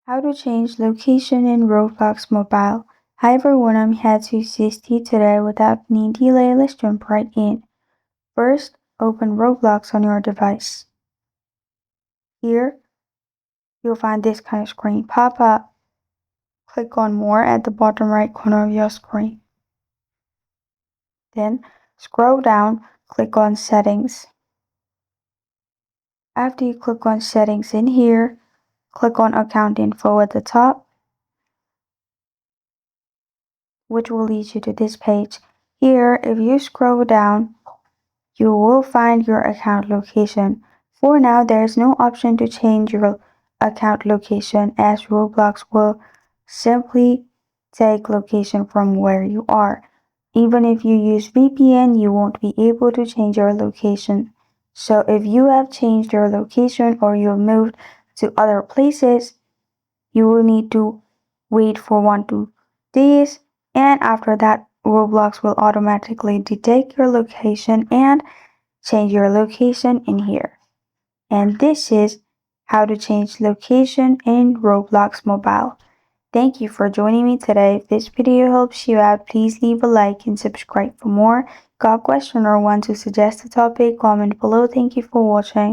How to change location in Roblox Mobile. Hi everyone, I'm here to assist you today without any delay. Let's jump right in. First, open Roblox on your device. Here, you'll find this kind of screen pop up. Click on More at the bottom right corner of your screen. Then, scroll down, click on Settings. After you click on Settings in here, click on Account Info at the top, which will lead you to this page. Here, if you scroll down, you will find your account location. For now, there is no option to change your account location as Roblox will simply take location from where you are. Even if you use VPN, you won't be able to change your location. So if you have changed your location or you have moved to other places, you will need to wait for 1 to 2 days, and after that, Roblox will automatically detect your location and change your location in here. And this is how to change location in Roblox Mobile. Thank you for joining me today. If this video helps you out, please leave a like and subscribe for more. Got a question or want to suggest a topic? Comment below. Thank you for watching.